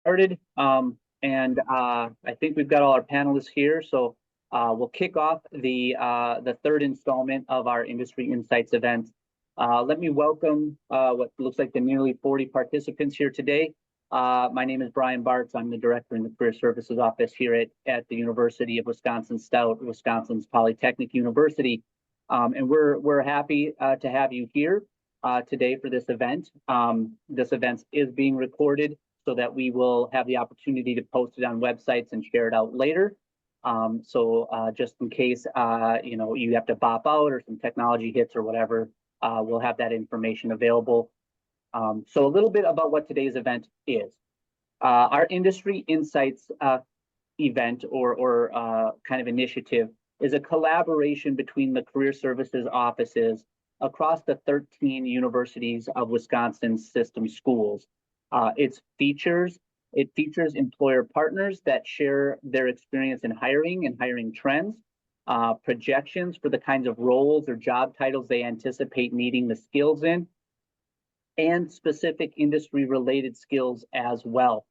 Started. I think we've got all our panelists here, so we'll kick off the third installment of our Industry Insights event. Let me welcome what looks like the nearly 40 participants here today. My name is Brian Bartz. I'm the director in the Career Services Office here at the University of Wisconsin-Stout, Wisconsin's Polytechnic University. And we're happy to have you here today for this event. This event is being recorded so that we will have the opportunity to post it on websites and share it out later. Just in case you have to bop out or some technology hits or whatever, we'll have that information available. So a little bit about what today's event is. Our Industry Insights event or kind of initiative is a collaboration between the Career Services offices across the 13 universities of Wisconsin's system schools. It features employer partners that share their experience in hiring and hiring trends, projections for the kinds of roles or job titles they anticipate needing the skills in, and specific industry related skills as well.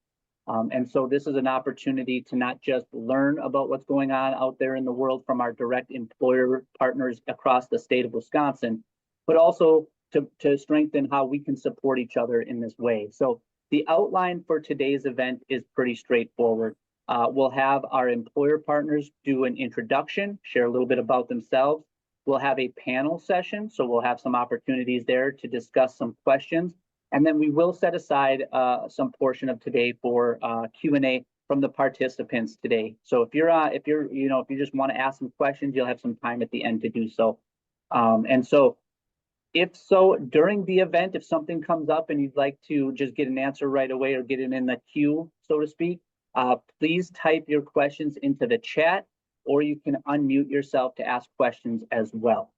And so this is an opportunity to not just learn about what's going on out there in the world from our direct employer partners across the state of Wisconsin, but also to strengthen how we can support each other in this way. So the outline for today's event is pretty straightforward. We'll have our employer partners do an introduction, share a little bit about themselves. We'll have a panel session, so we'll have some opportunities there to discuss some questions. And then we will set aside some portion of today for Q&A from the participants today. So if you just want to ask some questions, you'll have some time at the end to do so. If so, during the event, if something comes up and you'd like to just get an answer right away or get it in the queue, so to speak, please type your questions into the chat, or you can unmute yourself to ask questions as well.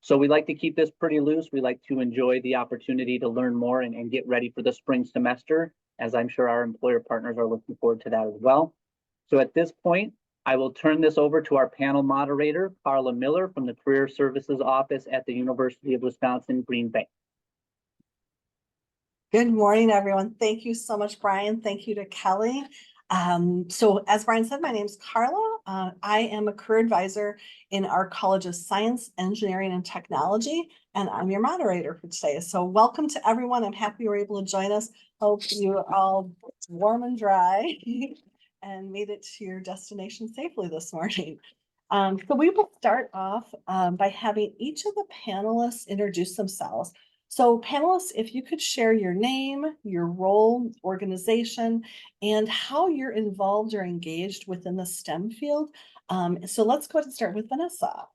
So we like to keep this pretty loose. We like to enjoy the opportunity to learn more and get ready for the spring semester, as I'm sure our employer partners are looking forward to that as well. So at this point, I will turn this over to our panel moderator, Carla Miller from the Career Services Office at the University of Wisconsin, Green Bay. Good morning, everyone. Thank you so much, Brian. Thank you to Kelly. So as Brian said, my name is Carla. I am a career advisor in our College of Science, Engineering, and Technology, and I'm your moderator for today. So welcome to everyone. I'm happy you were able to join us. Hope you are all warm and dry and made it to your destination safely this morning. So we will start off by having each of the panelists introduce themselves. So panelists, if you could share your name, your role, organization, and how you're involved or engaged within the STEM field. So let's go ahead and start with Vanessa.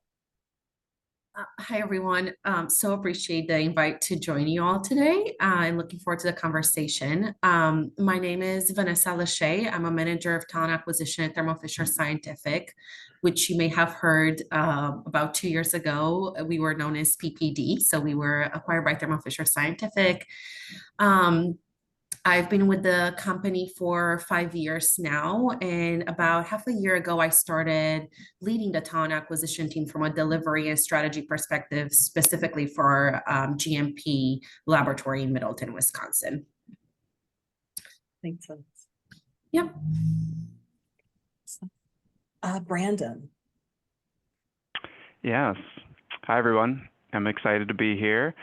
Hi, everyone. So appreciate the invite to join you all today. I'm looking forward to the conversation. My name is Vanessa Lachey. I'm a manager of talent acquisition at Thermo Fisher Scientific, which you may have heard about 2 years ago. We were known as PPD. So we were acquired by Thermo Fisher Scientific. I've been with the company for 5 years now, and about half a year ago, I started leading the talent acquisition team from a delivery and strategy perspective, specifically for GMP laboratory in Middleton, Wisconsin. Thanks. Yep. Brandon. Yes. Hi, everyone. I'm excited to be here.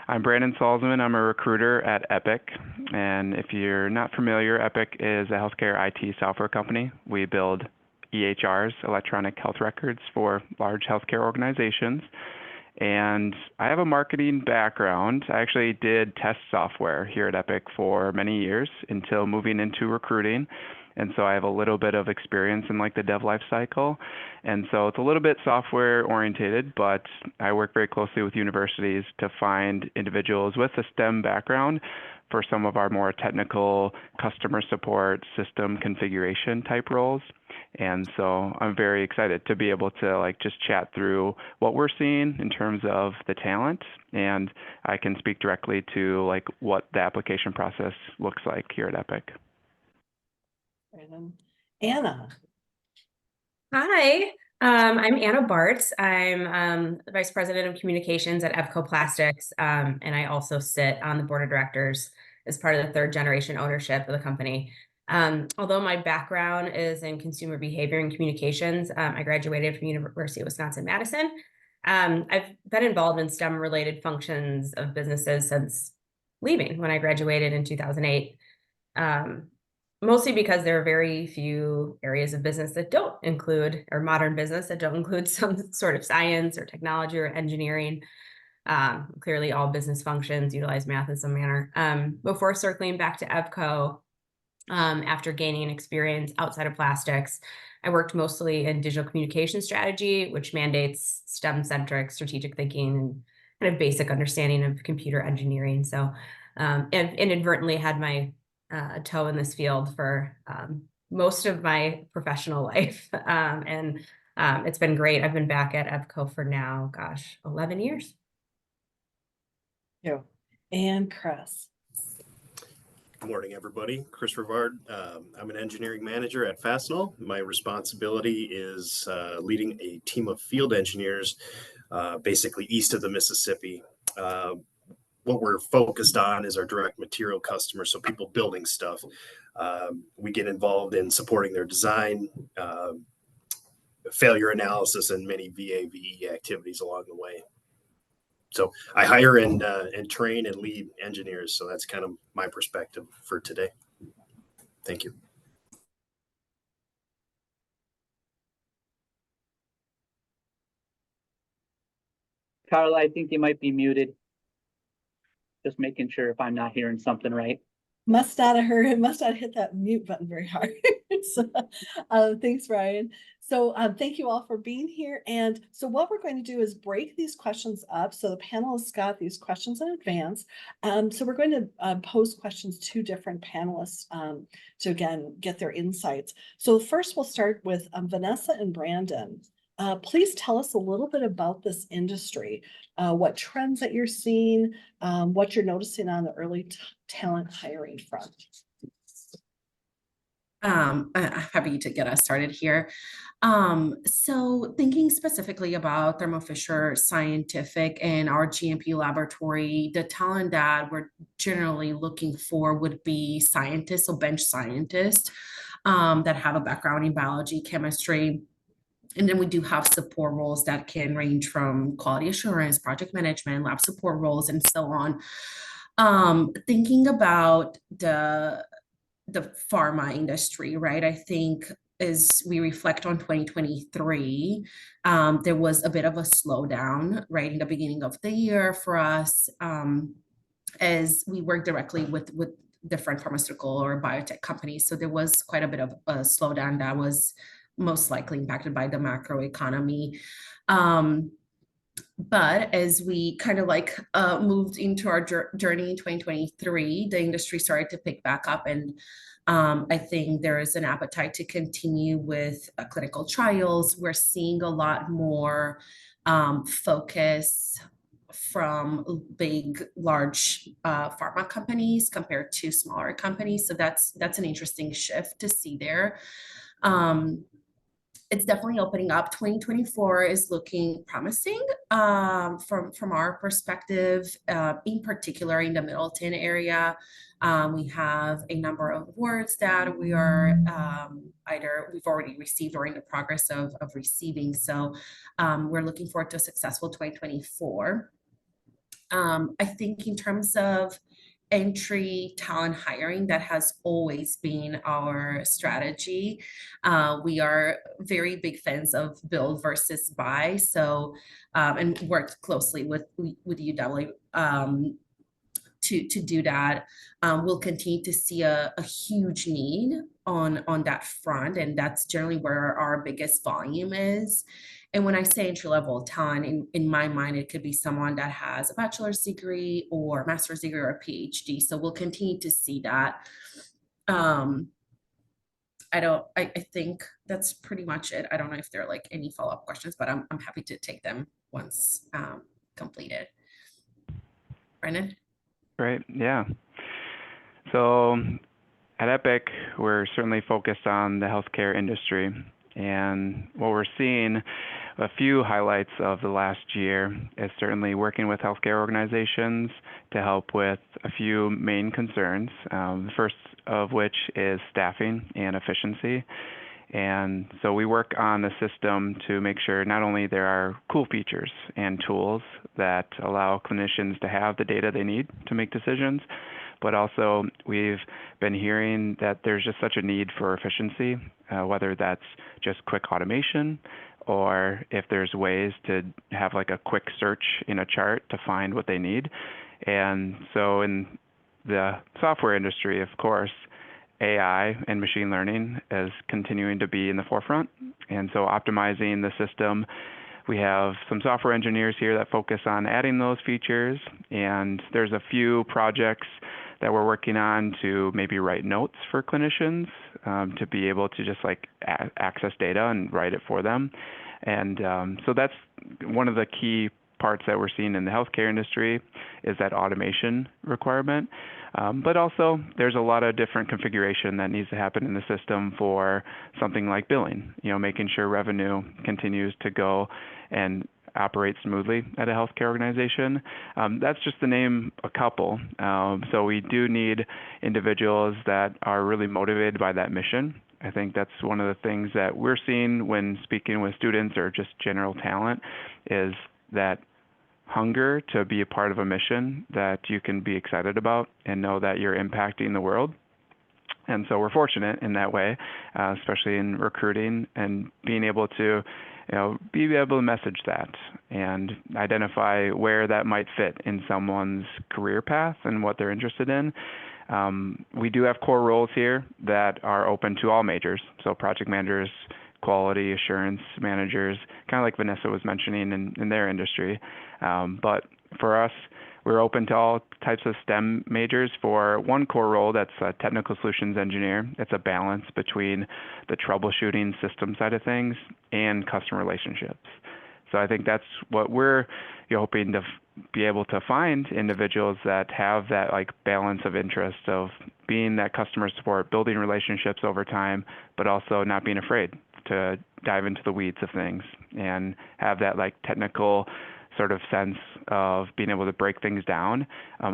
I'm Brandon Salzman. I'm a recruiter at Epic. And if you're not familiar, Epic is a healthcare IT software company. We build EHRs, electronic health records, for large healthcare organizations. And I have a marketing background. I actually did test software here at Epic for many years until moving into recruiting. And so I have a little bit of experience in like the dev life cycle. And so it's a little bit software orientated, but I work very closely with universities to find individuals with a STEM background for some of our more technical customer support, system configuration type roles. And so I'm very excited to be able to like just chat through what we're seeing in terms of the talent. And I can speak directly to like what the application process looks like here at Epic. Anna. Hi, I'm Anna Bartz. I'm the Vice President of Communications at Evco Plastics, and I also sit on the board of directors as part of the third generation ownership of the company. Although my background is in consumer behavior and communications, I graduated from University of Wisconsin-Madison. I've been involved in STEM-related functions of businesses since leaving when I graduated in 2008. Mostly because there are very few areas of business that don't include, or modern business that don't include some sort of science or technology or engineering. Clearly all business functions utilize math in some manner. Before circling back to EVCO, after gaining experience outside of plastics, I worked mostly in digital communication strategy, which mandates STEM-centric strategic thinking and kind of basic understanding of computer engineering. So, and inadvertently had my toe in this field for most of my professional life. And it's been great. I've been back at EVCO for now, gosh, 11 years. Yeah. And Chris. Good morning, everybody. Chris Rivard. I'm an engineering manager at Fastenal. My responsibility is leading a team of field engineers basically east of the Mississippi. What we're focused on is our direct material customers, so people building stuff. We get involved in supporting their design, failure analysis, and many VA/VE activities along the way. So I hire and train and lead engineers. So that's kind of my perspective for today. Thank you. Carla, I think you might be muted. Just making sure if I'm not hearing something right. Must not have heard, must not hit that mute button very hard. So, thanks, Brian. So thank you all for being here. And so what we're going to do is break these questions up. So the panelists got these questions in advance. So we're going to pose questions to different panelists to, again, get their insights. So first we'll start with Vanessa and Brandon. Please tell us a little bit about this industry, what trends that you're seeing, what you're noticing on the early talent hiring front. I'm happy to get us started here. So thinking specifically about Thermo Fisher Scientific and our GMP laboratory, the talent that we're generally looking for would be scientists, so bench scientists that have a background in biology, chemistry. And then we do have support roles that can range from quality assurance, project management, lab support roles, and so on. Thinking about the pharma industry, right? I think as we reflect on 2023, there was a bit of a slowdown, right, in the beginning of the year for us, as we work directly with different pharmaceutical or biotech companies. So there was quite a bit of a slowdown that was most likely impacted by the macro economy. But as we kind of like moved into our journey in 2023, the industry started to pick back up. And I think there is an appetite to continue with clinical trials. We're seeing a lot more focus from big, large pharma companies compared to smaller companies. So that's an interesting shift to see there. It's definitely opening up. 2024 is looking promising from our perspective, in particular in the Middleton area. We have a number of awards that we are either we've already received or in the progress of receiving. So we're looking forward to a successful 2024. I think in terms of entry talent hiring, that has always been our strategy. We are very big fans of build versus buy. So, and worked closely with UW to do that. We'll continue to see a huge need on that front, and that's generally where our biggest volume is. And when I say entry-level talent, in my mind, it could be someone that has a bachelor's degree or master's degree or a PhD. So we'll continue to see that. I think that's pretty much it. I don't know if there are like any follow-up questions, but I'm happy to take them once completed. Brendan? Great, yeah. So at Epic, we're certainly focused on the healthcare industry. And what we're seeing, a few highlights of the last year is certainly working with healthcare organizations to help with a few main concerns. The first of which is staffing and efficiency. And so we work on the system to make sure not only there are cool features and tools that allow clinicians to have the data they need to make decisions, but also we've been hearing that there's just such a need for efficiency, whether that's just quick automation or if there's ways to have like a quick search in a chart to find what they need. And so in the software industry, of course, AI and machine learning is continuing to be in the forefront. And so optimizing the system, we have some software engineers here that focus on adding those features. And there's a few projects that we're working on to maybe write notes for clinicians to be able to just like access data and write it for them. And so that's one of the key parts that we're seeing in the healthcare industry is that automation requirement. But also there's a lot of different configuration that needs to happen in the system for something like billing, making sure revenue continues to go and operate smoothly at a healthcare organization. That's just to name a couple. So we do need individuals that are really motivated by that mission. I think that's one of the things that we're seeing when speaking with students or just general talent is that hunger to be a part of a mission that you can be excited about and know that you're impacting the world. And so we're fortunate in that way, especially in recruiting and being able to be able to message that and identify where that might fit in someone's career path and what they're interested in. We do have core roles here that are open to all majors, so project managers, quality assurance managers, kind of like Vanessa was mentioning in their industry. But for us, we're open to all types of STEM majors for one core role that's a technical solutions engineer. It's a balance between the troubleshooting system side of things and customer relationships. So I think that's what we're hoping to be able to find individuals that have that like balance of interest of being that customer support, building relationships over time, but also not being afraid to dive into the weeds of things and have that like technical sort of sense of being able to break things down.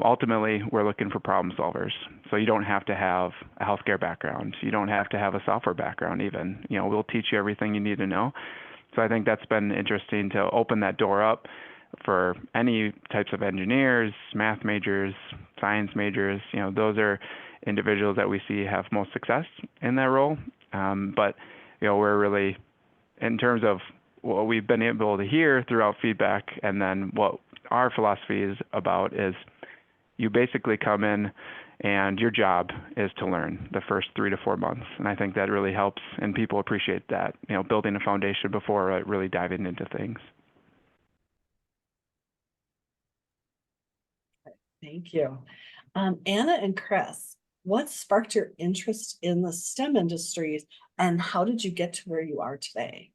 Ultimately, we're looking for problem solvers. So you don't have to have a healthcare background. You don't have to have a software background even. We'll teach you everything you need to know. So I think that's been interesting to open that door up for any types of engineers, math majors, science majors. Those are individuals that we see have most success in that role. But we're really, in terms of what we've been able to hear throughout feedback, and then what our philosophy is about is you basically come in and your job is to learn the first 3 to 4 months. And I think that really helps, and people appreciate that, building a foundation before really diving into things. Thank you. Anna and Chris, what sparked your interest in the STEM industries and how did you get to where you are today?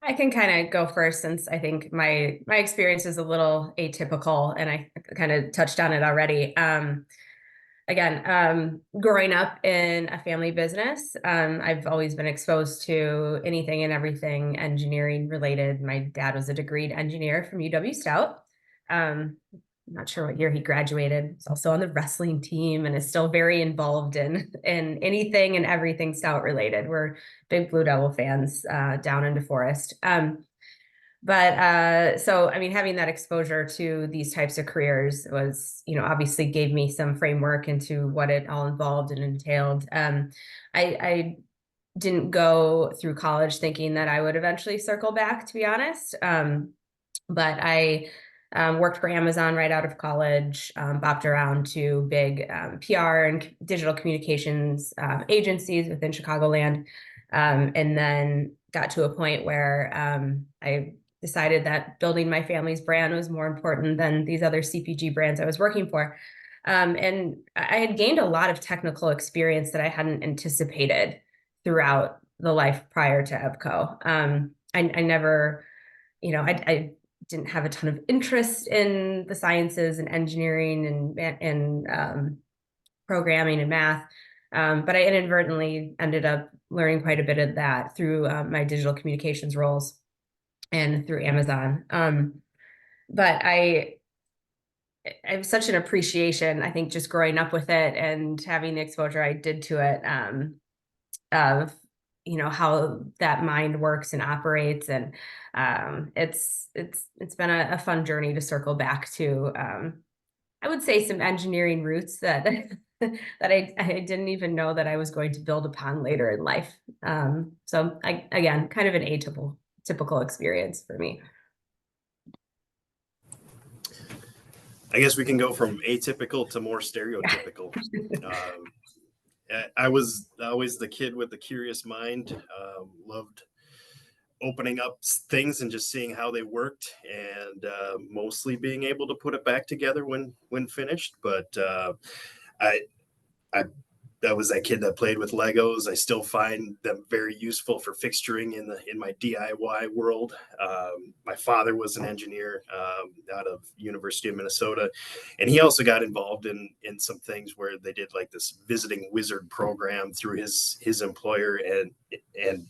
I can kind of go first since I think my experience is a little atypical and I kind of touched on it already. Growing up in a family business, I've always been exposed to anything and everything engineering related. My dad was a degreed engineer from UW Stout. I'm not sure what year he graduated. He's also on the wrestling team and is still very involved in anything and everything Stout related. We're big Blue Devil fans down in DeForest. Having that exposure to these types of careers was, obviously gave me some framework into what it all involved and entailed. I didn't go through college thinking that I would eventually circle back, to be honest. But I worked for Amazon right out of college, bopped around to big PR and digital communications agencies within Chicagoland, and then got to a point where I decided that building my family's brand was more important than these other CPG brands I was working for. And I had gained a lot of technical experience that I hadn't anticipated throughout the life prior to EBCO. I never, I didn't have a ton of interest in the sciences and engineering and programming and math. But I inadvertently ended up learning quite a bit of that through my digital communications roles and through Amazon. But I have such an appreciation, I think, just growing up with it and having the exposure I did to it, of how that mind works and operates, and it's been a fun journey to circle back to. I would say some engineering roots that that I didn't even know that I was going to build upon later in life. So again, kind of an typical experience for me. I guess we can go from atypical to more stereotypical. I was always the kid with the curious mind, loved opening up things and just seeing how they worked, and mostly being able to put it back together when finished. But I I was that kid that played with Legos. I still find them very useful for fixturing in my DIY world. My father was an engineer out of University of Minnesota, and he also got involved in some things where they did like this visiting wizard program through his employer, and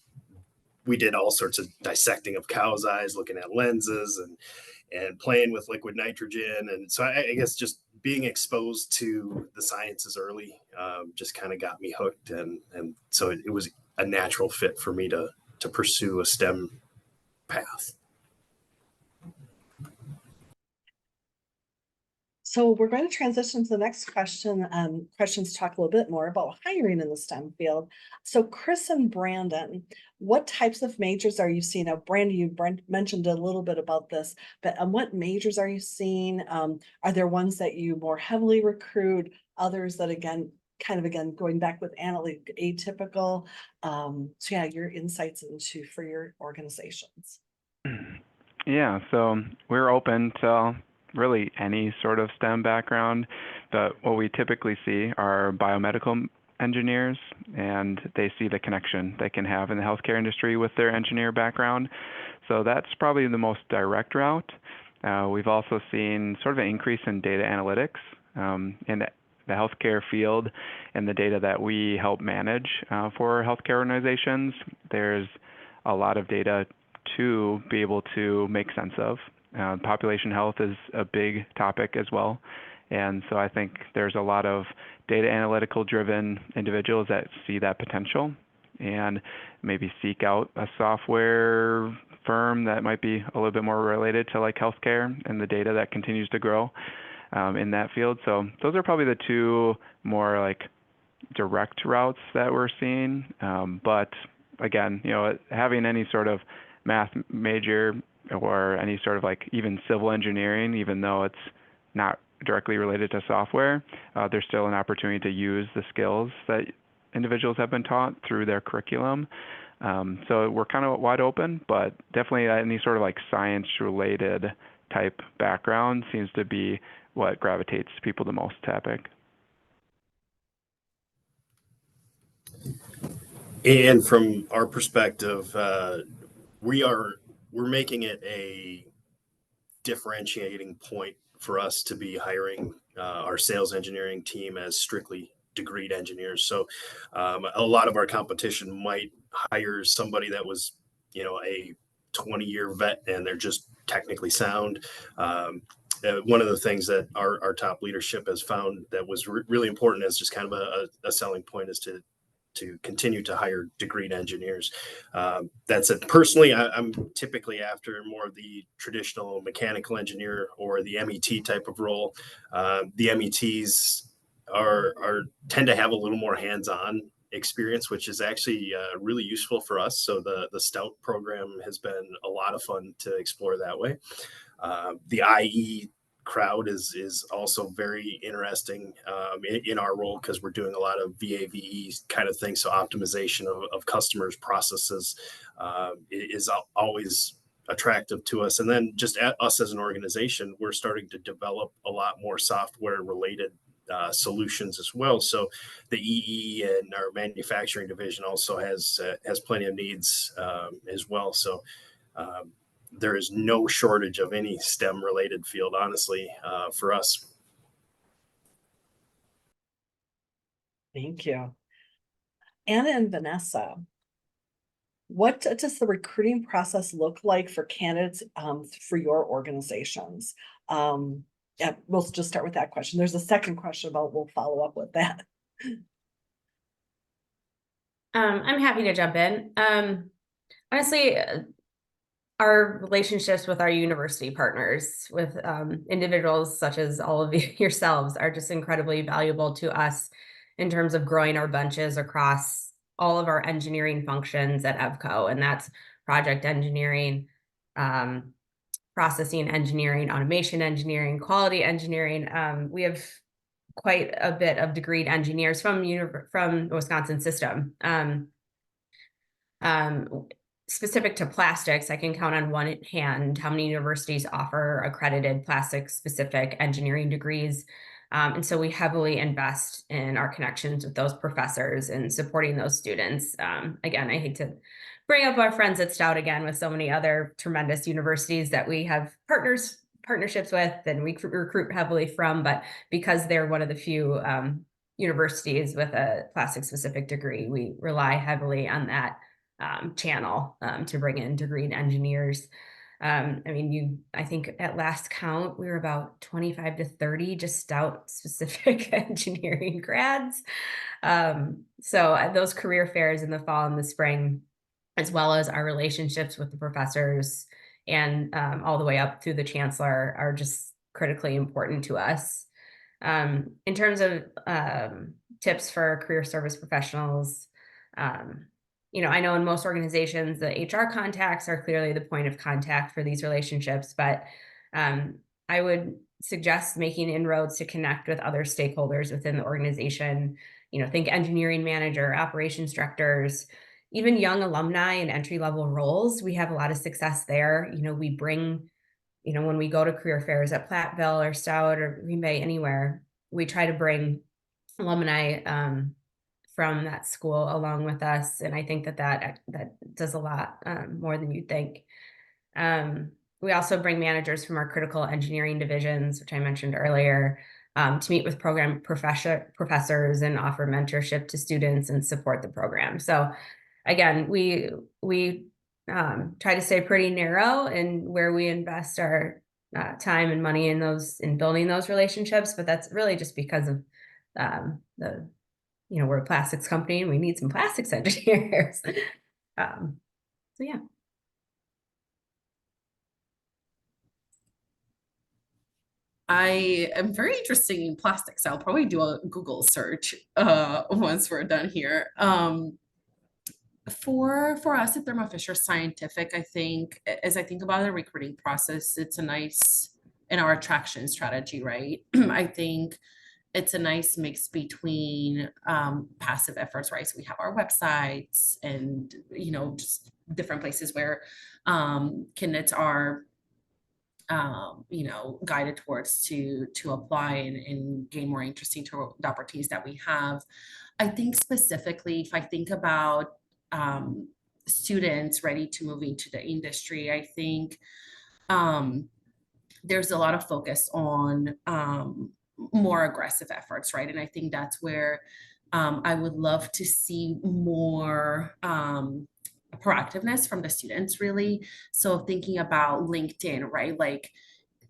we did all sorts of dissecting of cow's eyes, looking at lenses and playing with liquid nitrogen. And so I guess just being exposed to the sciences early just kind of got me hooked. And so it was a natural fit for me to pursue a STEM path. So we're going to transition to the next question. Questions talk a little bit more about hiring in the STEM field. So Chris and Brandon, what types of majors are you seeing? Now, Brandon, you mentioned a little bit about this, but what majors are you seeing? Are there ones that you more heavily recruit? Others that again, going back with analytic, atypical. So yeah, your insights into for your organizations. Yeah, so we're open to really any sort of STEM background, but what we typically see are biomedical engineers, and they see the connection they can have in the healthcare industry with their engineer background. So that's probably the most direct route. We've also seen sort of an increase in data analytics in the healthcare field and the data that we help manage for healthcare organizations. There's a lot of data to be able to make sense of. Population health is a big topic as well. And so I think there's a lot of data analytical driven individuals that see that potential and maybe seek out a software firm that might be a little bit more related to like healthcare and the data that continues to grow in that field. So those are probably the two more like direct routes that we're seeing. But again, having any sort of math major or any sort of like even civil engineering, even though it's not directly related to software, there's still an opportunity to use the skills that individuals have been taught through their curriculum. So we're kind of wide open, but definitely any sort of like science related type background seems to be what gravitates people the most to Epic. And from our perspective, we're making it a differentiating point for us to be hiring our sales engineering team as strictly degreed engineers. So a lot of our competition might hire somebody that was, a 20-year vet and they're just technically sound. One of the things that our top leadership has found that was really important as just kind of a selling point is to continue to hire degreed engineers. That said, personally, I'm typically after more of the traditional mechanical engineer or the MET type of role. The METs tend to have a little more hands-on experience, which is actually really useful for us. So the Stout program has been a lot of fun to explore that way. The IE crowd is also very interesting in our role because we're doing a lot of VAVE kind of things. So optimization of customers' processes is always attractive to us. And then just us as an organization, we're starting to develop a lot more software related solutions as well. So the EE and our manufacturing division also has plenty of needs as well. So there is no shortage of any STEM related field, honestly, for us. Thank you. Anna and Vanessa, what does the recruiting process look like for candidates for your organizations? Yeah, we'll just start with that question. There's a second question about, we'll follow up with that. I'm happy to jump in. Honestly, our relationships with our university partners, with individuals such as all of yourselves, are just incredibly valuable to us in terms of growing our benches across all of our engineering functions at EVCO, and that's project engineering, processing engineering, automation engineering, quality engineering. We have quite a bit of degreed engineers from Wisconsin system. Specific to plastics, I can count on one hand how many universities offer accredited plastic specific engineering degrees. And so we heavily invest in our connections with those professors and supporting those students. Again, I hate to bring up our friends at Stout again with so many other tremendous universities that we have partnerships with and we recruit heavily from, but because they're one of the few universities with a plastic specific degree, we rely heavily on that channel to bring in degreed engineers. I mean, I think at last count, we were about 25 to 30 just Stout specific engineering grads. So those career fairs in the fall and the spring, as well as our relationships with the professors and all the way up through the chancellor, are just critically important to us. In terms of tips for career service professionals, I know in most organizations, the HR contacts are clearly the point of contact for these relationships, but I would suggest making inroads to connect with other stakeholders within the organization. Think engineering manager, operations directors, even young alumni in entry-level roles. We have a lot of success there. We bring, when we go to career fairs at Platteville or Stout or Green Bay, anywhere, we try to bring alumni from that school along with us. And I think that does a lot more than you think. We also bring managers from our critical engineering divisions, which I mentioned earlier, to meet with program professors and offer mentorship to students and support the program. So again, we try to stay pretty narrow in where we invest our time and money in building those relationships, but that's really just because of we're a plastics company and we need some plastics engineers. So yeah. I am very interested in plastics. I'll probably do a Google search once we're done here. For us at Thermo Fisher Scientific, I think as I think about the recruiting process, it's a nice in our attraction strategy, right? I think it's a nice mix between passive efforts, right? So we have our websites and just different places where candidates are guided towards to apply and gain more interesting to the opportunities that we have. I think specifically, if I think about students ready to move into the industry, I think there's a lot of focus on more aggressive efforts, right? And I think that's where I would love to see more proactiveness from the students, really. So thinking about LinkedIn, right? Like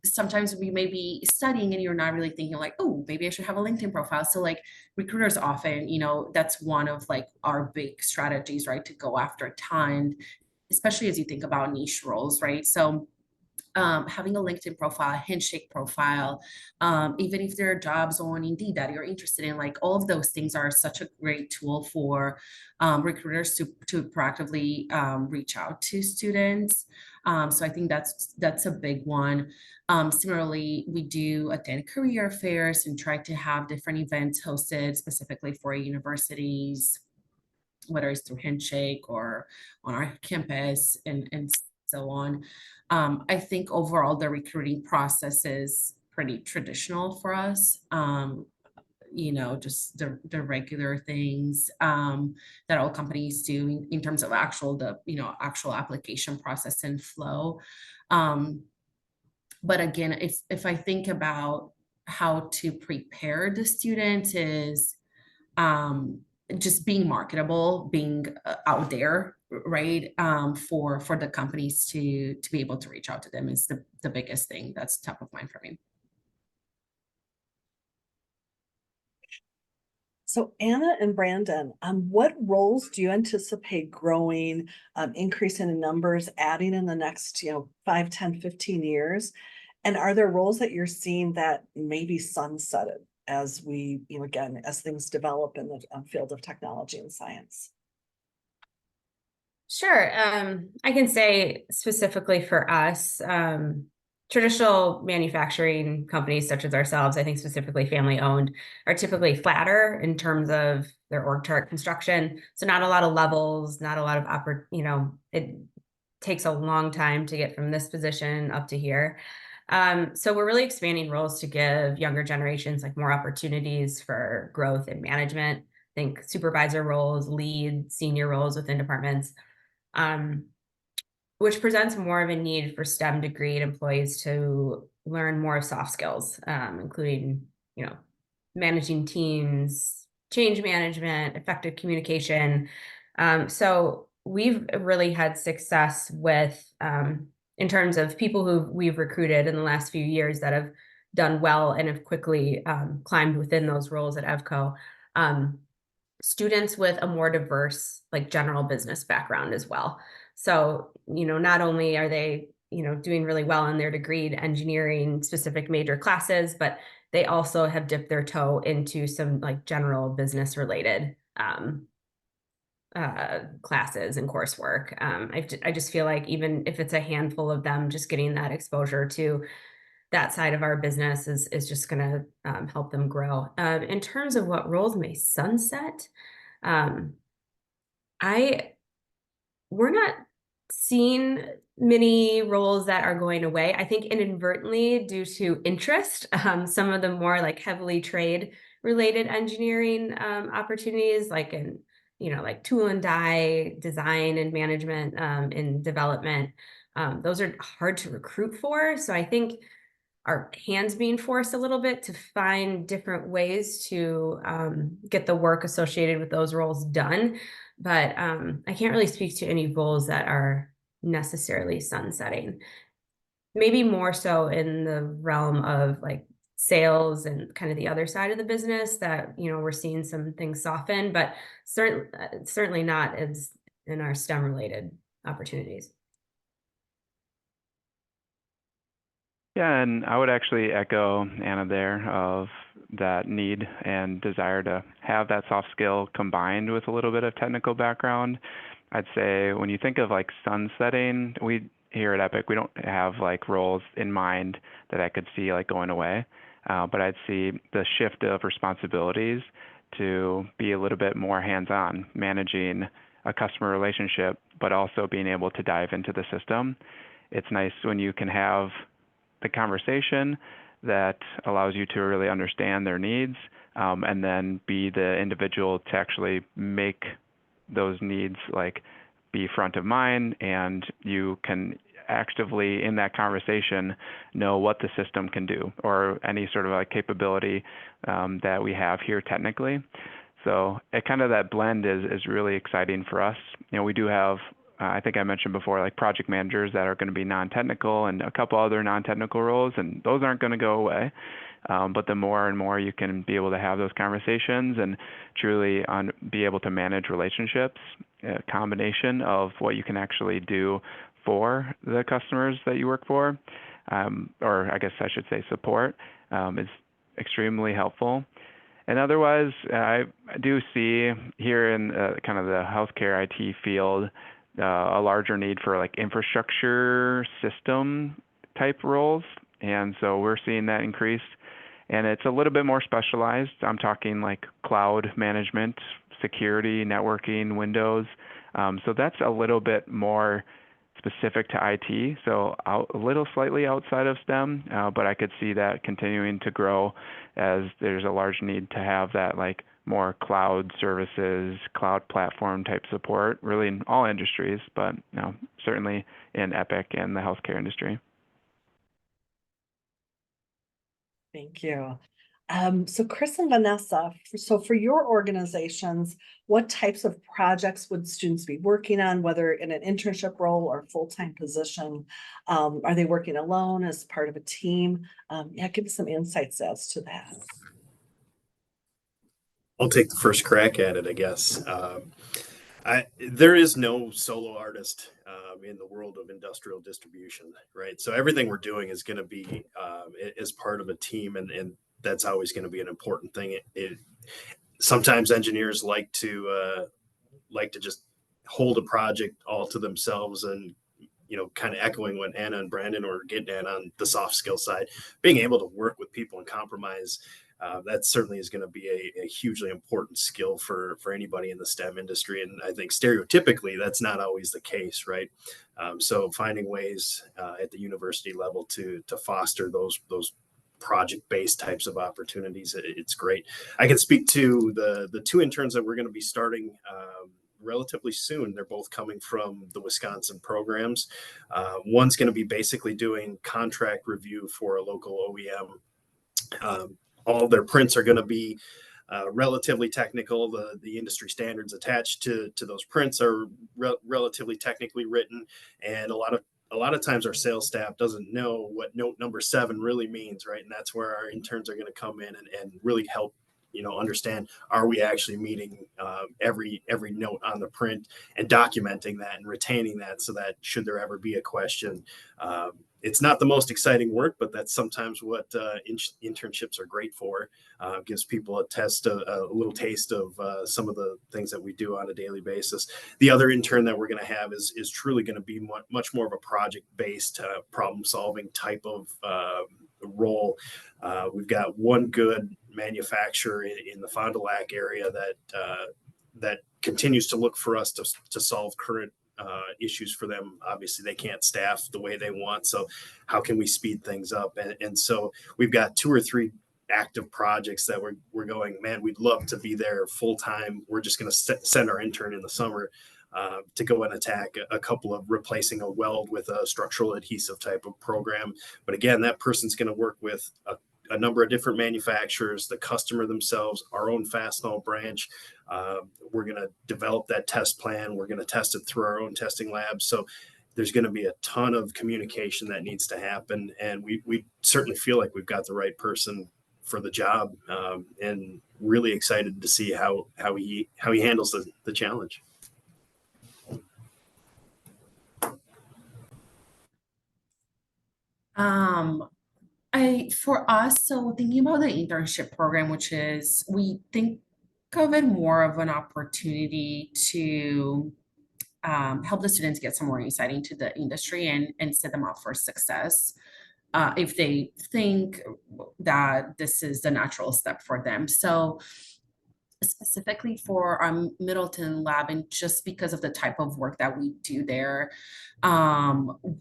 sometimes we may be studying and you're not really thinking like, oh, maybe I should have a LinkedIn profile. So like recruiters often, that's one of like our big strategies, right? To go after talent, especially as you think about niche roles, right? So having a LinkedIn profile, a handshake profile, even if there are jobs on Indeed that you're interested in, like all of those things are such a great tool for recruiters to proactively reach out to students. So I think that's a big one. Similarly, we do attend career fairs and try to have different events hosted specifically for universities, whether it's through Handshake or on our campus and so on. I think overall the recruiting process is pretty traditional for us. Just the regular things that all companies do in terms of actual application process and flow. But again, if I think about how to prepare the student is just being marketable, being out there, right? For the companies to be able to reach out to them is the biggest thing that's top of mind for me. So Anna and Brandon, what roles do you anticipate growing, increasing in numbers, adding in the next, 5, 10, 15 years? And are there roles that you're seeing that may be sunsetted as we, again, as things develop in the field of technology and science? Sure. I can say specifically for us, traditional manufacturing companies such as ourselves, I think specifically family owned, are typically flatter in terms of their org chart construction. So not a lot of levels, not a lot of it takes a long time to get from this position up to here. So we're really expanding roles to give younger generations like more opportunities for growth and management. I think supervisor roles, lead, senior roles within departments. Which presents more of a need for STEM degreed employees to learn more soft skills, including, managing teams, change management, effective communication. So we've really had success with, in terms of people who we've recruited in the last few years that have done well and have quickly climbed within those roles at EVCO. Students with a more diverse, like general business background as well. So, not only are they, doing really well in their degreed engineering specific major classes, but they also have dipped their toe into some like general business related classes and coursework. I just feel like even if it's a handful of them, just getting that exposure to that side of our business is just going to help them grow. In terms of what roles may sunset, um, we're not seeing many roles that are going away. I think inadvertently due to interest, some of the more like heavily trade related engineering opportunities, like in like tool and die design and management and development. Those are hard to recruit for. So I think our hands being forced a little bit to find different ways to get the work associated with those roles done. But I can't really speak to any roles that are necessarily sunsetting. Maybe more so in the realm of like sales and kind of the other side of the business that, we're seeing some things soften, but certainly not as in our STEM related opportunities. Yeah, and I would actually echo Anna there of that need and desire to have that soft skill combined with a little bit of technical background. I'd say when you think of like sunsetting, we here at Epic, we don't have like roles in mind that I could see like going away, but I'd see the shift of responsibilities to be a little bit more hands-on, managing a customer relationship, but also being able to dive into the system. It's nice when you can have the conversation that allows you to really understand their needs, and then be the individual to actually make those needs like be front of mind, and you can actively in that conversation know what the system can do or any sort of like capability that we have here technically. So it kind of that blend is really exciting for us. We do have I think I mentioned before, like project managers that are going to be non-technical and a couple other non-technical roles, and those aren't going to go away. But the more and more you can be able to have those conversations and truly be able to manage relationships, a combination of what you can actually do for the customers that you work for, or I guess I should say support, is extremely helpful. And otherwise, I do see here in kind of the healthcare IT field, a larger need for like infrastructure system type roles. And so we're seeing that increase, and it's a little bit more specialized. I'm talking like cloud management, security, networking, Windows. So that's a little bit more specific to IT. So a little slightly outside of STEM, but I could see that continuing to grow as there's a large need to have that like more cloud services, cloud platform type support, really in all industries, but certainly in Epic and the healthcare industry. Thank you. So Chris and Vanessa, so for your organizations, what types of projects would students be working on, whether in an internship role or full-time position? Are they working alone as part of a team? Yeah, give us some insights as to that. I'll take the first crack at it, I guess. There is no solo artist in the world of industrial distribution, right? So everything we're doing is going to be as part of a team, and that's always going to be an important thing. Sometimes engineers like to just hold a project all to themselves, and kind of echoing what Anna and Brandon were getting at on the soft skill side, being able to work with people and compromise. That certainly is going to be a hugely important skill for anybody in the STEM industry. And I think stereotypically that's not always the case, right? So finding ways at the university level to foster those project-based types of opportunities, it's great. I can speak to the two interns that we're going to be starting relatively soon. They're both coming from the Wisconsin programs. One's going to be basically doing contract review for a local OEM. All of their prints are going to be relatively technical. The industry standards attached to those prints are relatively technically written, and a lot of times our sales staff doesn't know what note number 7 really means, right? And that's where our interns are going to come in and really help understand, are we actually meeting every note on the print, and documenting that and retaining that, so that should there ever be a question, it's not the most exciting work, but that's sometimes what internships are great for. Gives people a little taste of some of the things that we do on a daily basis. The other intern that we're going to have is truly going to be much more of a project-based problem-solving type of role. We've got one good manufacturer in the Fond du Lac area that continues to look for us to solve current issues for them. Obviously, they can't staff the way they want, so how can we speed things up? And so we've got 2 or 3 active projects that we're going, man, we'd love to be there full time. We're just going to send our intern in the summer to go and attack a couple of replacing a weld with a structural adhesive type of program. But again, that person's going to work with a number of different manufacturers, the customer themselves, our own Fastenal branch. We're going to develop that test plan. We're going to test it through our own testing labs. So there's going to be a ton of communication that needs to happen. And we certainly feel like we've got the right person for the job, and really excited to see how he handles the challenge. For us, so thinking about the internship program, which is, we think of it more of an opportunity to help the students get some more insight into the industry and set them up for success if they think that this is the natural step for them. So specifically for our Middleton lab, and just because of the type of work that we do there,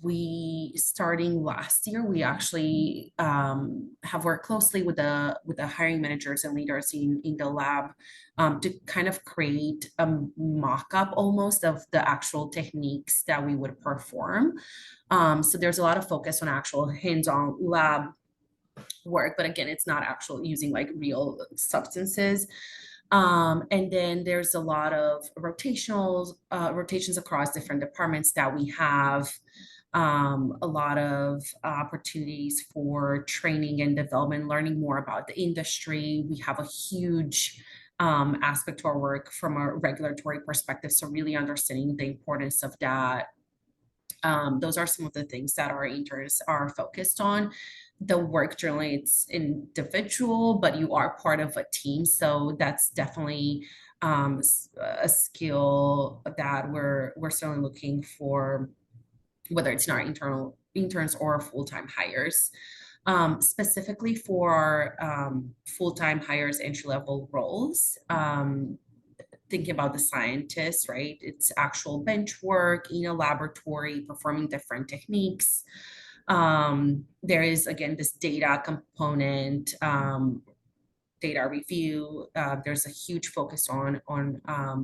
we starting last year, we actually have worked closely with the hiring managers and leaders in the lab to kind of create a mock-up almost of the actual techniques that we would perform. So there's a lot of focus on actual hands-on lab work, but again, it's not actual using like real substances. And then there's a lot of rotations across different departments that we have, a lot of opportunities for training and development, learning more about the industry. We have a huge aspect to our work from a regulatory perspective, so really understanding the importance of that. Those are some of the things that our interns are focused on. The work generally, it's individual, but you are part of a team. So that's definitely a skill that we're certainly looking for, whether it's in our internal interns or full-time hires. Specifically for our full-time hires, entry-level roles, thinking about the scientists, right? It's actual bench work in a laboratory, performing different techniques. There is, again, this data component, data review. There's a huge focus on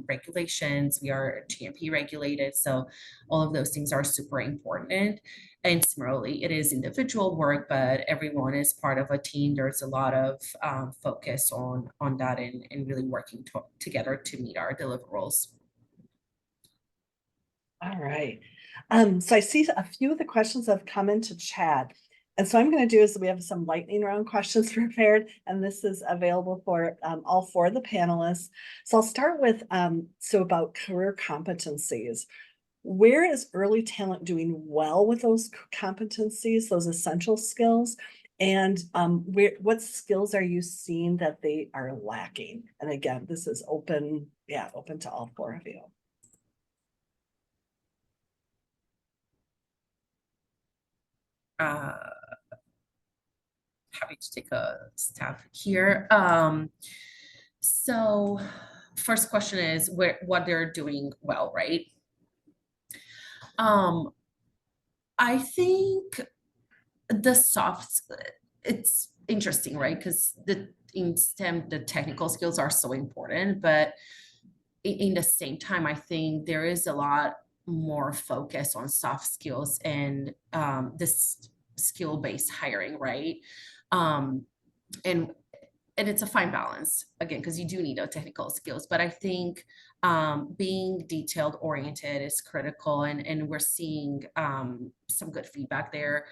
regulations. We are GMP regulated, so all of those things are super important. And similarly, it is individual work, but everyone is part of a team. There's a lot of focus on that and really working together to meet our deliverables. All right. So I see a few of the questions have come into chat. And so I'm going to do is we have some lightning round questions prepared, and this is available for all four of the panelists. So I'll start with so about career competencies. Where is early talent doing well with those competencies, those essential skills? And what skills are you seeing that they are lacking? And again, this is open, open to all four of you. Happy to take a stab here. So first question is what they're doing well, right? I think the it's interesting, right? Because in STEM, the technical skills are so important, but in the same time, I think there is a lot more focus on soft skills and this skill-based hiring, right? And it's a fine balance again, because you do need those technical skills, but I think being detailed oriented is critical, and we're seeing some good feedback there.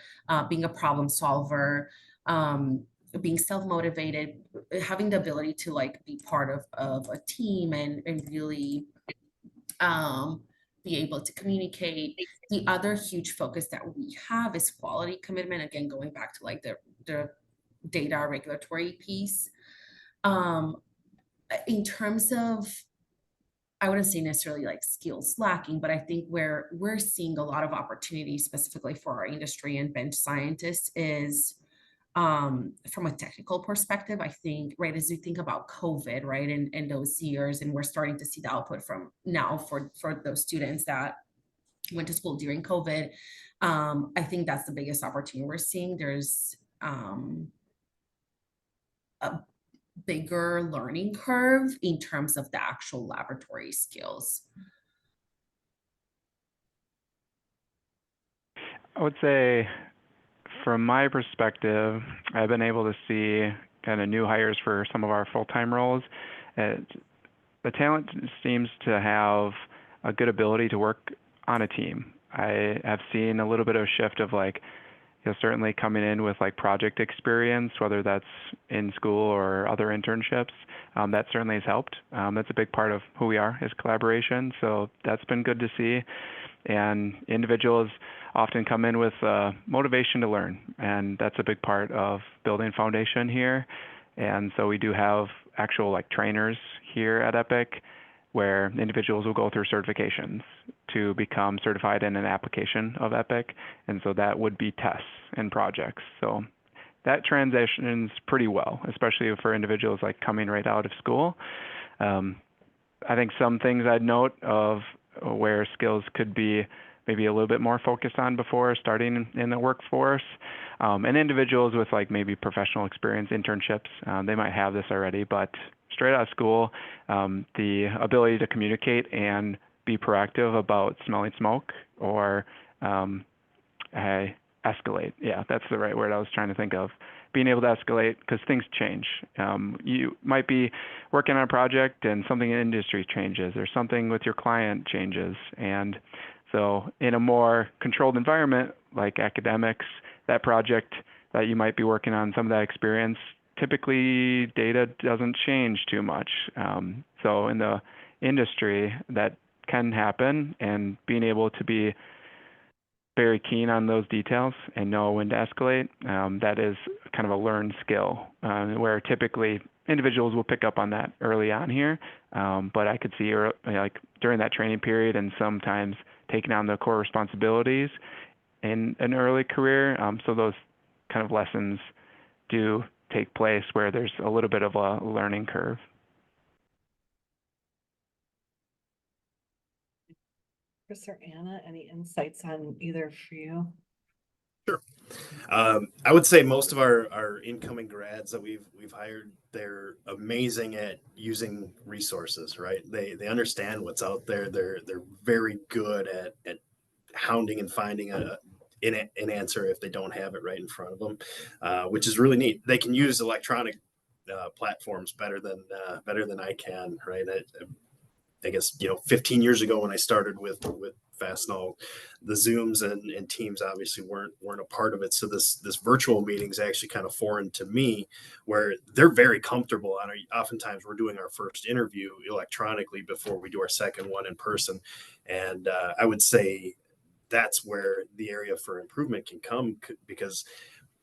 Being a problem solver, being self-motivated, having the ability to like be part of a team and really be able to communicate. The other huge focus that we have is quality commitment. Again, going back to like the data regulatory piece. In terms of, I wouldn't say necessarily like skills lacking, but I think where we're seeing a lot of opportunities specifically for our industry and bench scientists is from a technical perspective. I think, right, as you think about COVID, right, and those years, and we're starting to see the output from now for those students that went to school during COVID. I think that's the biggest opportunity we're seeing. There's a bigger learning curve in terms of the actual laboratory skills. I would say, from my perspective, I've been able to see kind of new hires for some of our full-time roles. The talent seems to have a good ability to work on a team. I have seen a little bit of a shift of like, certainly coming in with like project experience, whether that's in school or other internships. That certainly has helped. That's a big part of who we are, is collaboration. So that's been good to see. And individuals often come in with motivation to learn, and that's a big part of building foundation here. And so we do have actual like trainers here at Epic, where individuals will go through certifications to become certified in an application of Epic. And so that would be tests and projects. So that transitions pretty well, especially for individuals like coming right out of school. I think some things I'd note of where skills could be maybe a little bit more focused on before starting in the workforce. And individuals with like maybe professional experience, internships, they might have this already, but straight out of school, the ability to communicate and be proactive about smelling smoke or escalate. Yeah, that's the right word I was trying to think of. Being able to escalate because things change. You might be working on a project and something in industry changes or something with your client changes. And so in a more controlled environment like academics, that project that you might be working on, some of that experience, typically data doesn't change too much. So in the industry, that can happen, and being able to be very keen on those details and know when to escalate, that is kind of a learned skill, where typically individuals will pick up on that early on here. But I could see like during that training period and sometimes taking on the core responsibilities in an early career. So those kind of lessons do take place where there's a little bit of a learning curve. Chris or Anna, any insights on either for you? Sure. I would say most of our incoming grads that we've hired, they're amazing at using resources, right? They understand what's out there. They're very good at hounding and finding an answer if they don't have it right in front of them, which is really neat. They can use electronic platforms better than I can, right? I guess 15 years ago when I started with Fastenal, the Zooms and Teams obviously weren't a part of it. So this virtual meeting is actually kind of foreign to me, where they're very comfortable. And oftentimes we're doing our first interview electronically before we do our second one in person, and I would say that's where the area for improvement can come, because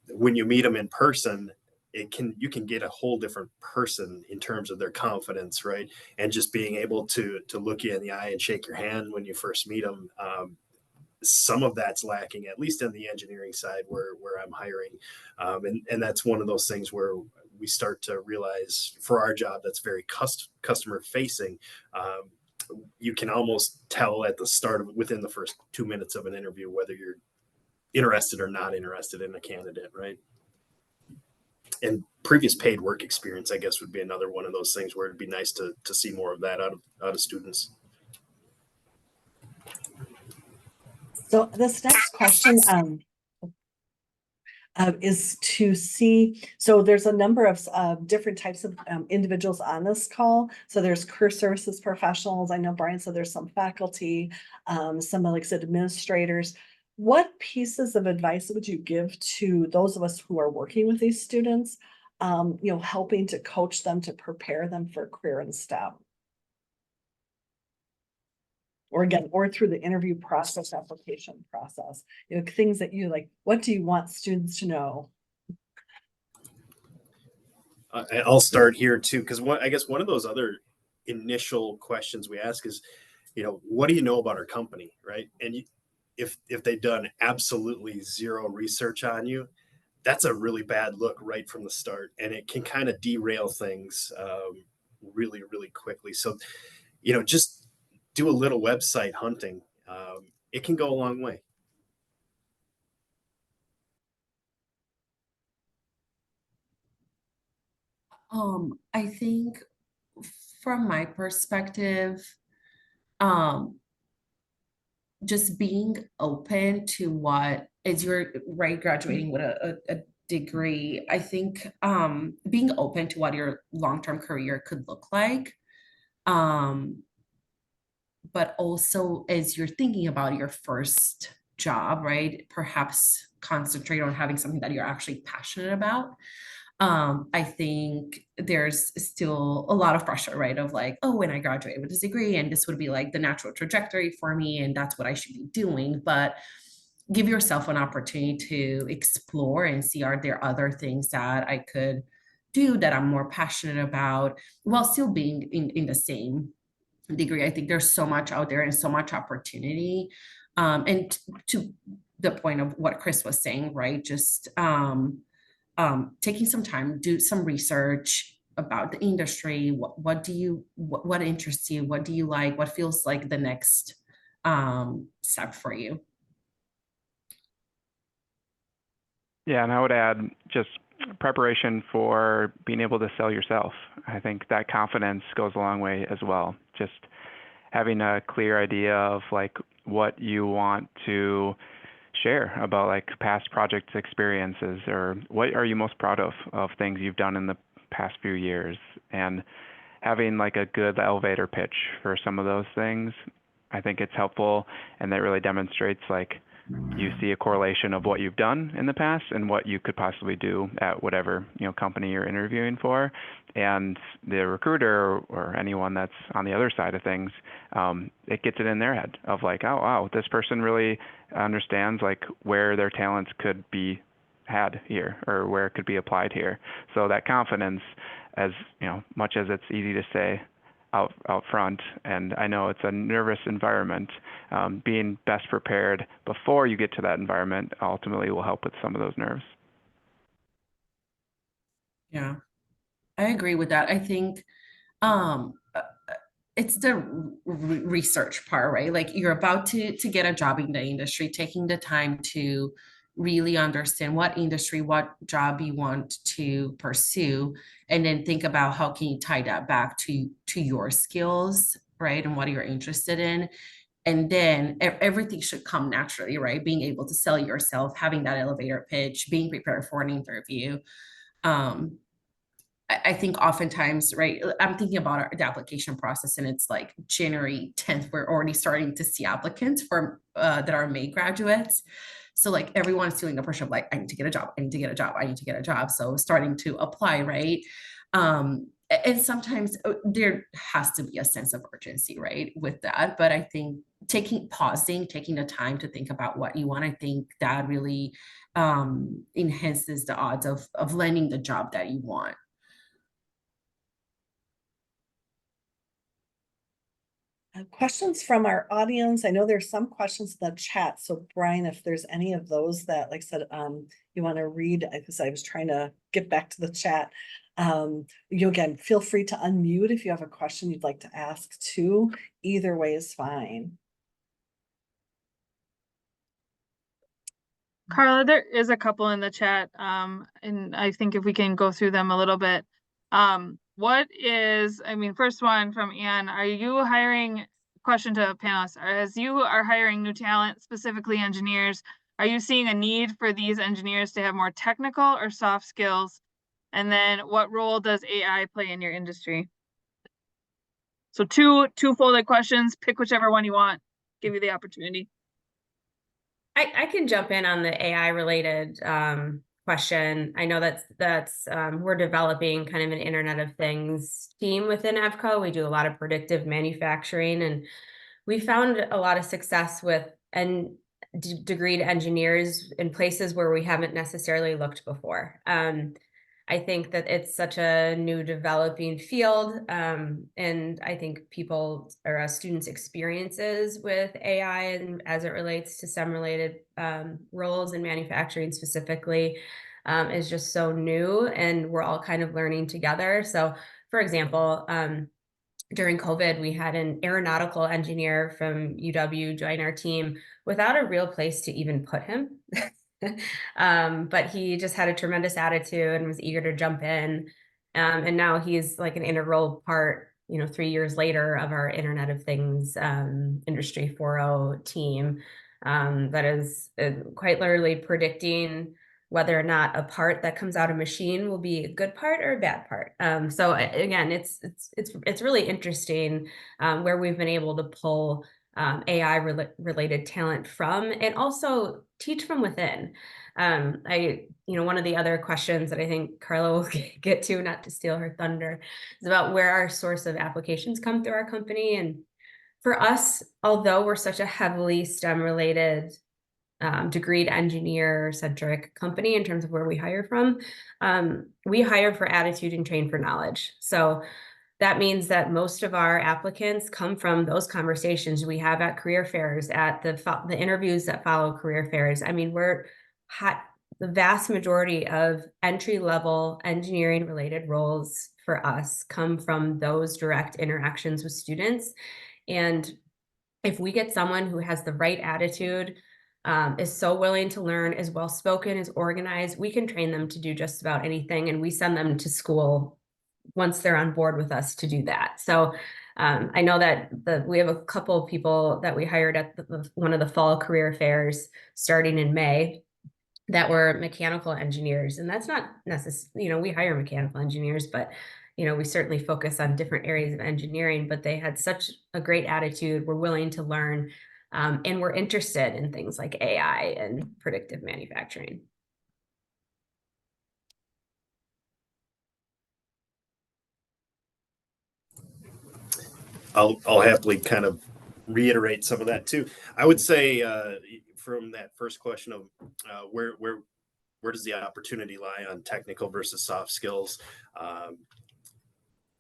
when you meet them in person, you can get a whole different person in terms of their confidence, right? And just being able to look you in the eye and shake your hand when you first meet them. Some of that's lacking, at least in the engineering side where I'm hiring, and that's one of those things where we start to realize for our job that's very customer facing. You can almost tell at the start of within the first 2 minutes of an interview whether you're interested or not interested in a candidate, right? And previous paid work experience, I guess, would be another one of those things where it'd be nice to see more of that out of students. So this next question is to see, so there's a number of different types of individuals on this call. So there's career services professionals. I know Brian said there's some faculty, some like I said, administrators. What pieces of advice would you give to those of us who are working with these students, helping to coach them to prepare them for career in STEM? Or through the interview process, application process, things that you like, what do you want students to know? I'll start here too, because I guess one of those other initial questions we ask is, what do you know about our company, right? And if they've done absolutely zero research on you, that's a really bad look right from the start, and it can kind of derail things really, really quickly. So, just do a little website hunting. It can go a long way. I think from my perspective, just being open to what is your right, graduating with a degree. I think being open to what your long-term career could look like. But also as you're thinking about your first job, right? Perhaps concentrate on having something that you're actually passionate about. I think there's still a lot of pressure, right? Of like, oh, when I graduate with this degree, and this would be like the natural trajectory for me, and that's what I should be doing. But give yourself an opportunity to explore and see, are there other things that I could do that I'm more passionate about while still being in the same degree. I think there's so much out there and so much opportunity. And to the point of what Chris was saying, right? Just taking some time, do some research about the industry. What interests you? What do you like? What feels like the next step for you? Yeah, and I would add just preparation for being able to sell yourself. I think that confidence goes a long way as well. Just having a clear idea of like what you want to share about like past project experiences, or what are you most proud of things you've done in the past few years, and having like a good elevator pitch for some of those things. I think it's helpful, and that really demonstrates like you see a correlation of what you've done in the past and what you could possibly do at whatever company you're interviewing for. And the recruiter or anyone that's on the other side of things, it gets it in their head of like, oh wow, this person really understands like where their talents could be had here or where it could be applied here. So that confidence, as much as it's easy to say out front, and I know it's a nervous environment, being best prepared before you get to that environment ultimately will help with some of those nerves. Yeah, I agree with that. I think it's the research part, right? Like you're about to get a job in the industry, taking the time to really understand what industry, what job you want to pursue, and then think about how can you tie that back to your skills, right? And what you're interested in. And then everything should come naturally, right? Being able to sell yourself, having that elevator pitch, being prepared for an interview. I think oftentimes, right, I'm thinking about the application process, and it's like January 10th, we're already starting to see applicants for that are May graduates. So like everyone's feeling the pressure of like, I need to get a job, I need to get a job, I need to get a job. So starting to apply, right? And sometimes there has to be a sense of urgency, right, with that. But I think pausing, taking the time to think about what you want, I think that really enhances the odds of landing the job that you want. Questions from our audience. I know there's some questions in the chat. So Brian, if there's any of those that, like I said, you want to read, because I was trying to get back to the chat. You again, feel free to unmute if you have a question you'd like to ask too. Either way is fine. Carla, there is a couple in the chat, and I think if we can go through them a little bit. First one from Anne, are you hiring, question to panelists, as you are hiring new talent, specifically engineers, are you seeing a need for these engineers to have more technical or soft skills? And then what role does AI play in your industry? So two folded questions, pick whichever one you want, give you the opportunity. I can jump in on the AI related question. I know that's we're developing kind of an Internet of Things team within EVCO. We do a lot of predictive manufacturing, and we found a lot of success with degreed engineers in places where we haven't necessarily looked before. I think that it's such a new developing field. And I think people or students' experiences with AI and as it relates to STEM related roles in manufacturing specifically is just so new, and we're all kind of learning together. So for example, during COVID, we had an aeronautical engineer from UW join our team without a real place to even put him. But he just had a tremendous attitude and was eager to jump in. And now he's like an integral part, 3 years later, of our Internet of Things Industry 4.0 team that is quite literally predicting whether or not a part that comes out of machine will be a good part or a bad part. So again, it's really interesting where we've been able to pull AI related talent from, and also teach from within. One of the other questions that I think Carla will get to, not to steal her thunder, is about where our source of applications come through our company. And for us, although we're such a heavily STEM related degreed engineer centric company in terms of where we hire from, we hire for attitude and train for knowledge. So that means that most of our applicants come from those conversations we have at career fairs, at the interviews that follow career fairs. I mean, the vast majority of entry-level engineering related roles for us come from those direct interactions with students. And if we get someone who has the right attitude, is so willing to learn, is well-spoken, is organized, we can train them to do just about anything. And we send them to school once they're on board with us to do that. So I know that we have a couple of people that we hired at one of the fall career fairs starting in May that were mechanical engineers. And that's not necessarily, we hire mechanical engineers, but we certainly focus on different areas of engineering, but they had such a great attitude, were willing to learn, and were interested in things like AI and predictive manufacturing. I'll happily kind of reiterate some of that too. I would say from that first question of where does the opportunity lie on technical versus soft skills?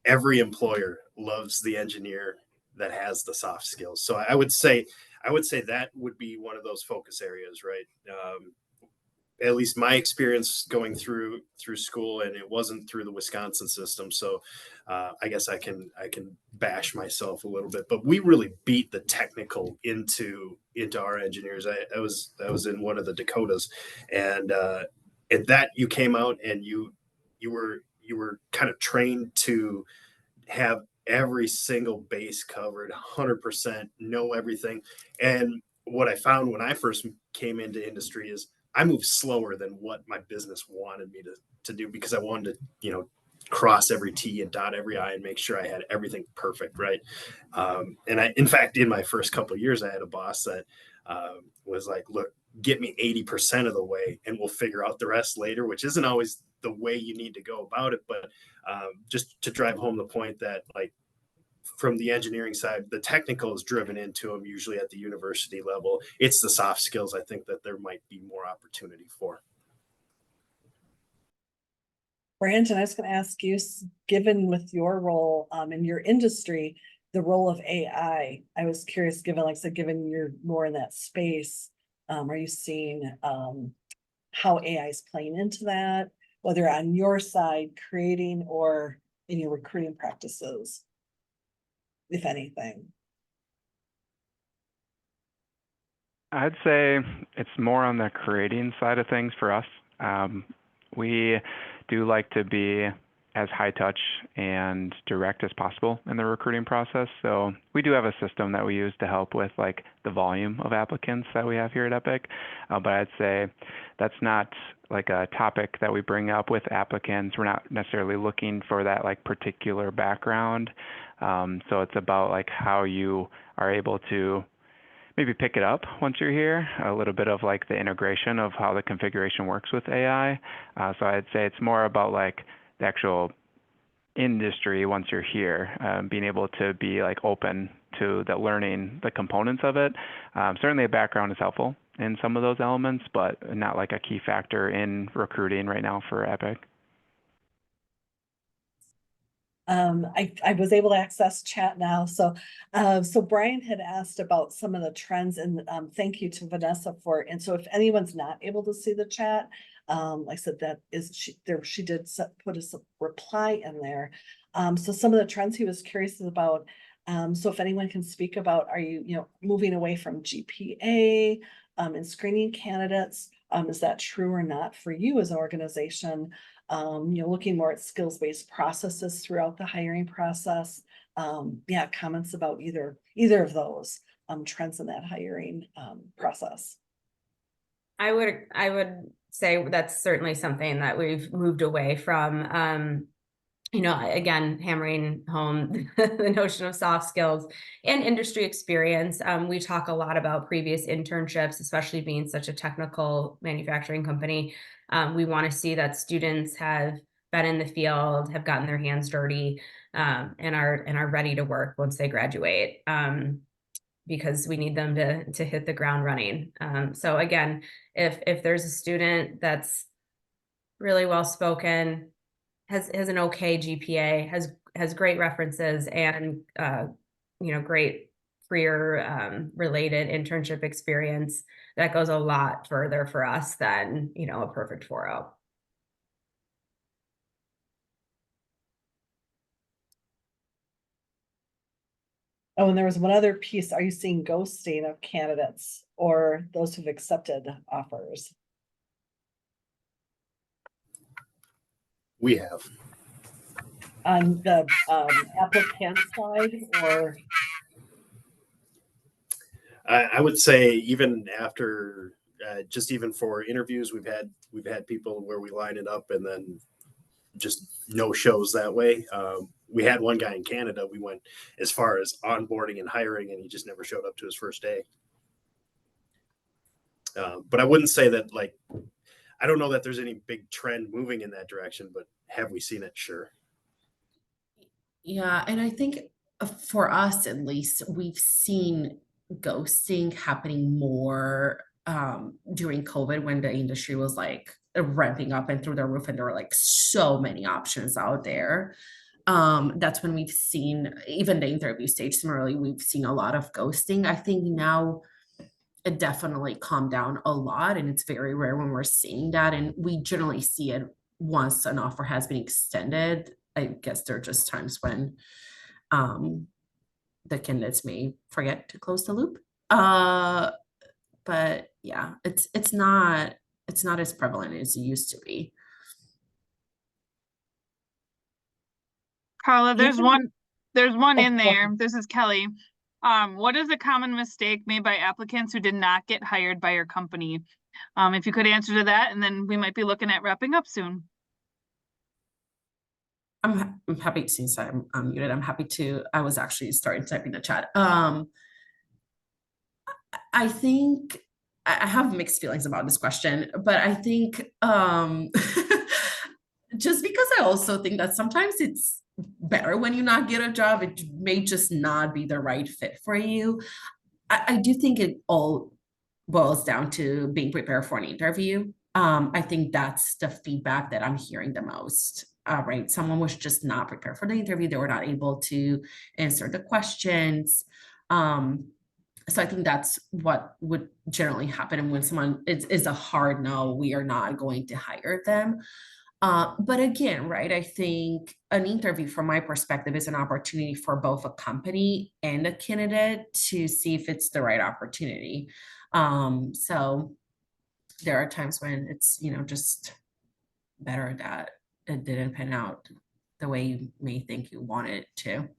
Every employer loves the engineer that has the soft skills. So I would say that would be one of those focus areas, right? At least my experience going through school, and it wasn't through the Wisconsin system. So I guess I can bash myself a little bit, but we really beat the technical into our engineers. I was in one of the Dakotas, and that you came out and you were kind of trained to have every single base covered, 100%, know everything. And what I found when I first came into industry is I moved slower than what my business wanted me to do, because I wanted to, cross every T and dot every I and make sure I had everything perfect, right? And in fact, in my first couple of years, I had a boss that was like, look, get me 80% of the way and we'll figure out the rest later, which isn't always the way you need to go about it. But just to drive home the point that, like, from the engineering side, the technical is driven into them usually at the university level. It's the soft skills, I think, that there might be more opportunity for. Brandon, I was going to ask you, given with your role in your industry, the role of AI, I was curious, given, like I said, given you're more in that space, are you seeing how AI is playing into that, whether on your side creating or in your recruiting practices, if anything? I'd say it's more on the creating side of things for us. We do like to be as high touch and direct as possible in the recruiting process. So we do have a system that we use to help with like the volume of applicants that we have here at Epic. But I'd say that's not like a topic that we bring up with applicants. We're not necessarily looking for that like particular background. So it's about like how you are able to maybe pick it up once you're here, a little bit of like the integration of how the configuration works with AI. So I'd say it's more about like the actual industry once you're here, being able to be like open to the learning the components of it. Certainly a background is helpful in some of those elements, but not like a key factor in recruiting right now for Epic. I was able to access chat now. So Brian had asked about some of the trends, and thank you to Vanessa for, and so if anyone's not able to see the chat, like I said, that is, she did put a reply in there. So some of the trends he was curious about. So if anyone can speak about, are you moving away from GPA and screening candidates? Is that true or not for you as an organization? Looking more at skills-based processes throughout the hiring process. Comments about either of those trends in that hiring process. I would say that's certainly something that we've moved away from. Again, hammering home the notion of soft skills and industry experience. We talk a lot about previous internships, especially being such a technical manufacturing company. We want to see that students have been in the field, have gotten their hands dirty, and are ready to work once they graduate, because we need them to hit the ground running. So again, if there's a student that's really well spoken, has an okay GPA, has great references, and great career related internship experience, that goes a lot further for us than a perfect 4.0. Oh, and there was one other piece. Are you seeing ghosting of candidates or those who've accepted offers? We have. On the applicant side, or? I would say even after, just even for interviews, we've had people where we line it up and then just no shows that way. We had one guy in Canada. We went as far as onboarding and hiring, and he just never showed up to his first day. But I wouldn't say that, like, I don't know that there's any big trend moving in that direction, but have we seen it? Sure. Yeah, and I think for us at least, we've seen ghosting happening more during COVID, when the industry was like ramping up and through the roof, and there were like so many options out there. That's when we've seen, even the interview stage, similarly, we've seen a lot of ghosting. I think now it definitely calmed down a lot, and it's very rare when we're seeing that, and we generally see it once an offer has been extended. I guess there are just times when the candidates may forget to close the loop. But yeah, it's not as prevalent as it used to be. Carla, there's one There's one Oh, in go there. ahead. This is Kelly. What is a common mistake made by applicants who did not get hired by your company? If you could answer to that, and then we might be looking at wrapping up soon. I'm happy, since I'm muted, I'm happy to, I was actually starting typing the chat. I think I have mixed feelings about this question, but I think just because I also think that sometimes it's better when you not get a job, it may just not be the right fit for you. I do think it all boils down to being prepared for an interview. I think that's the feedback that I'm hearing the most. Right, someone was just not prepared for the interview. They were not able to answer the questions. So I think that's what would generally happen. And when someone is a hard no, we are not going to hire them. But again, right, I think an interview from my perspective is an opportunity for both a company and a candidate to see if it's the right opportunity. So there are times when it's, just better that it didn't pan out the way you may think you want it to.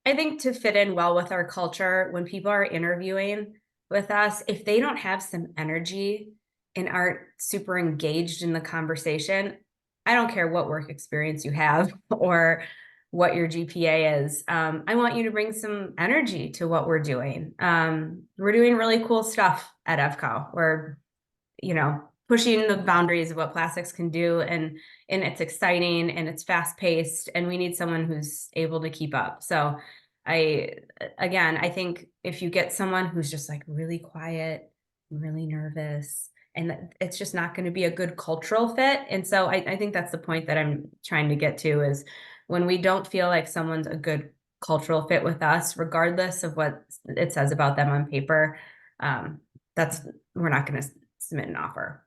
I think to fit in well with our culture, when people are interviewing with us, if they don't have some energy and aren't super engaged in the conversation, I don't care what work experience you have or what your GPA is. I want you to bring some energy to what we're doing. We're doing really cool stuff at EVCO. We're, pushing the boundaries of what plastics can do, and it's exciting and it's fast paced, and we need someone who's able to keep up. So I think if you get someone who's just like really quiet, really nervous, and it's just not going to be a good cultural fit. And so I think that's the point that I'm trying to get to, is when we don't feel like someone's a good cultural fit with us, regardless of what it says about them on paper, we're not going to submit an offer.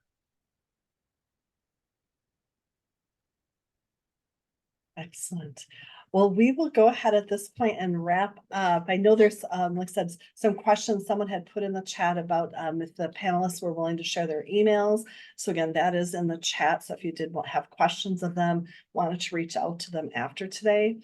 Excellent. Well, we will go ahead at this point and wrap up. I know there's, like I said, some questions someone had put in the chat about if the panelists were willing to share their emails. So again, that is in the chat. So if you did have questions of them, wanted to reach out to them after today.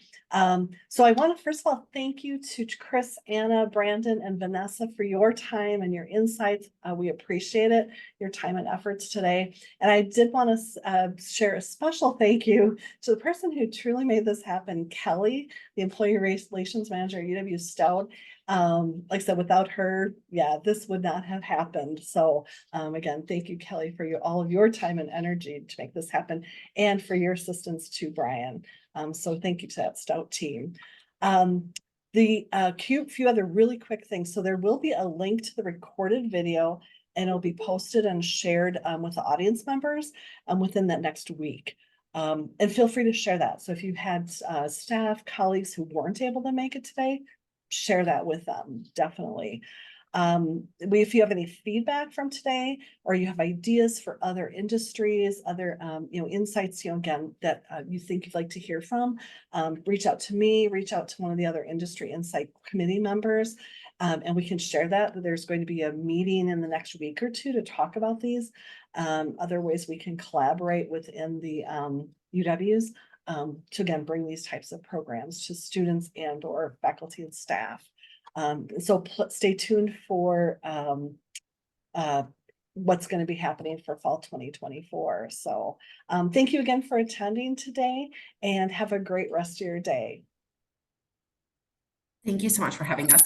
So I want to first of all thank you to Chris, Anna, Brandon, and Vanessa for your time and your insights. We appreciate it, your time and efforts today. And I did want to share a special thank you to the person who truly made this happen, Kelly, the Employee Relations Manager at UW Stout. Like I said, without her, this would not have happened. So again, thank you, Kelly, for all of your time and energy to make this happen, and for your assistance to Brian. So thank you to that Stout team. The few other really quick things. So there will be a link to the recorded video, and it'll be posted and shared with the audience members within that next week. And feel free to share that. So if you had staff, colleagues who weren't able to make it today, share that with them, definitely. If you have any feedback from today, or you have ideas for other industries, other insights, again, that you think you'd like to hear from, reach out to me, reach out to one of the other industry insight committee members, and we can share that. There's going to be a meeting in the next week or two to talk about these. Other ways we can collaborate within the UWs to again bring these types of programs to students and or faculty and staff. So stay tuned for what's going to be happening for fall 2024. So thank you again for attending today, and have a great rest of your day. Thank you so much for having us.